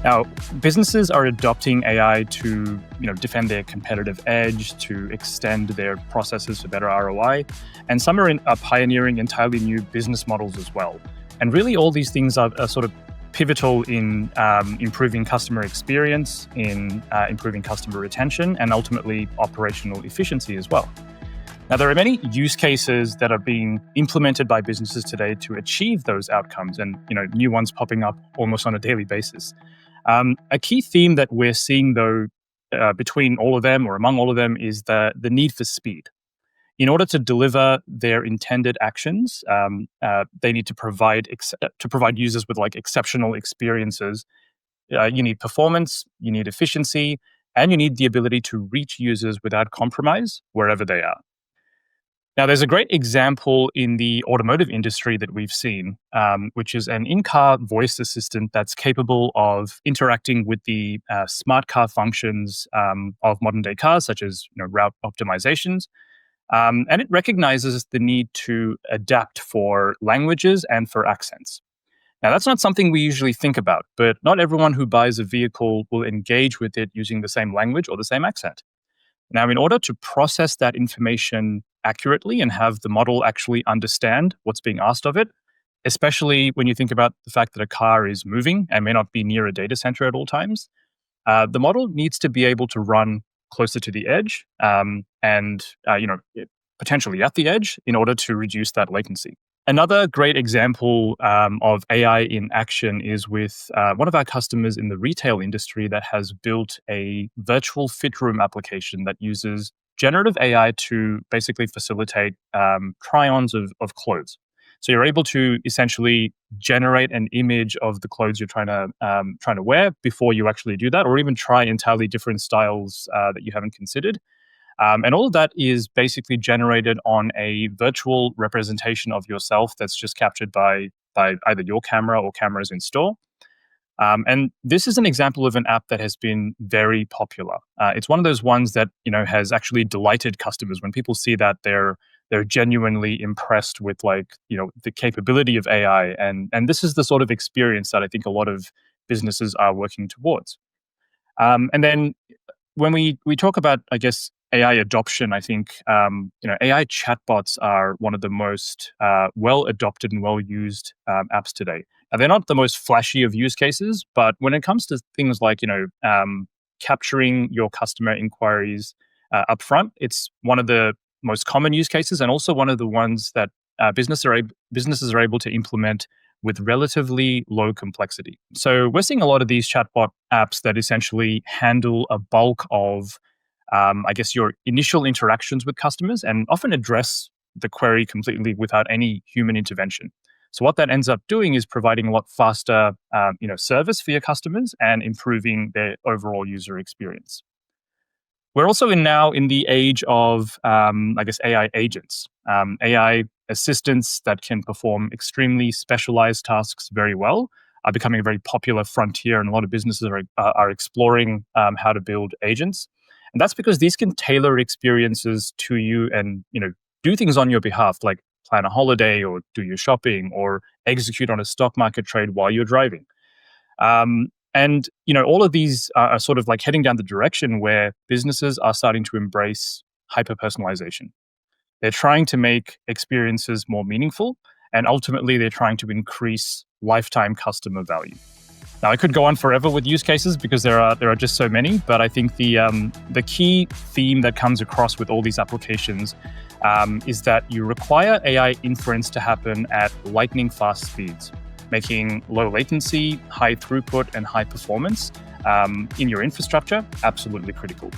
Now, businesses are adopting AI to, defend their competitive edge, to extend their processes for better ROI, and some are pioneering entirely new business models as well. And really, all these things are sort of pivotal in improving customer experience, in improving customer retention, and ultimately operational efficiency as well. Now, there are many use cases that are being implemented by businesses today to achieve those outcomes, and new ones popping up almost on a daily basis. A key theme that we're seeing, though, between all of them or among all of them is the need for speed. In order to deliver their intended actions, they need to provide users with exceptional experiences. You need performance, you need efficiency, and you need the ability to reach users without compromise wherever they are. Now, there's a great example in the automotive industry that we've seen, which is an in-car voice assistant that's capable of interacting with the smart car functions of modern-day cars, such as route optimizations. And it recognizes the need to adapt for languages and for accents. Now, that's not something we usually think about, but not everyone who buys a vehicle will engage with it using the same language or the same accent. Now, in order to process that information accurately and have the model actually understand what's being asked of it, especially when you think about the fact that a car is moving and may not be near a data center at all times, the model needs to be able to run closer to the edge and potentially at the edge in order to reduce that latency. Another great example of AI in action is with one of our customers in the retail industry that has built a virtual fit room application that uses generative AI to basically facilitate try-ons of clothes. So you're able to essentially generate an image of the clothes you're trying to wear before you actually do that, or even try entirely different styles that you haven't considered. And all of that is basically generated on a virtual representation of yourself that's just captured by either your camera or cameras in store. And this is an example of an app that has been very popular. It's one of those ones that has actually delighted customers. When people see that, they're genuinely impressed with the capability of AI, and this is the sort of experience that I think a lot of businesses are working towards. And then when we talk about, I guess, AI adoption, I think AI chatbots are one of the most well adopted and well used apps today. Now, they're not the most flashy of use cases, but when it comes to things like capturing your customer inquiries upfront, it's one of the most common use cases, and also one of the ones that businesses are able to implement with relatively low complexity. So we're seeing a lot of these chatbot apps that essentially handle a bulk of your initial interactions with customers and often address the query completely without any human intervention. So what that ends up doing is providing a lot faster, service for your customers and improving their overall user experience. We're also now in the age of, AI agents, AI assistants that can perform extremely specialized tasks very well are becoming a very popular frontier, and a lot of businesses are exploring how to build agents. And that's because these can tailor experiences to you and, do things on your behalf, like plan a holiday or do your shopping or execute on a stock market trade while you're driving. And all of these are sort of like heading down the direction where businesses are starting to embrace hyper-personalization. They're trying to make experiences more meaningful, and ultimately they're trying to increase lifetime customer value. Now, I could go on forever with use cases because there are just so many, but I think the key theme that comes across with all these applications is that you require AI inference to happen at lightning fast speeds, making low latency, high throughput, and high performance in your infrastructure absolutely critical.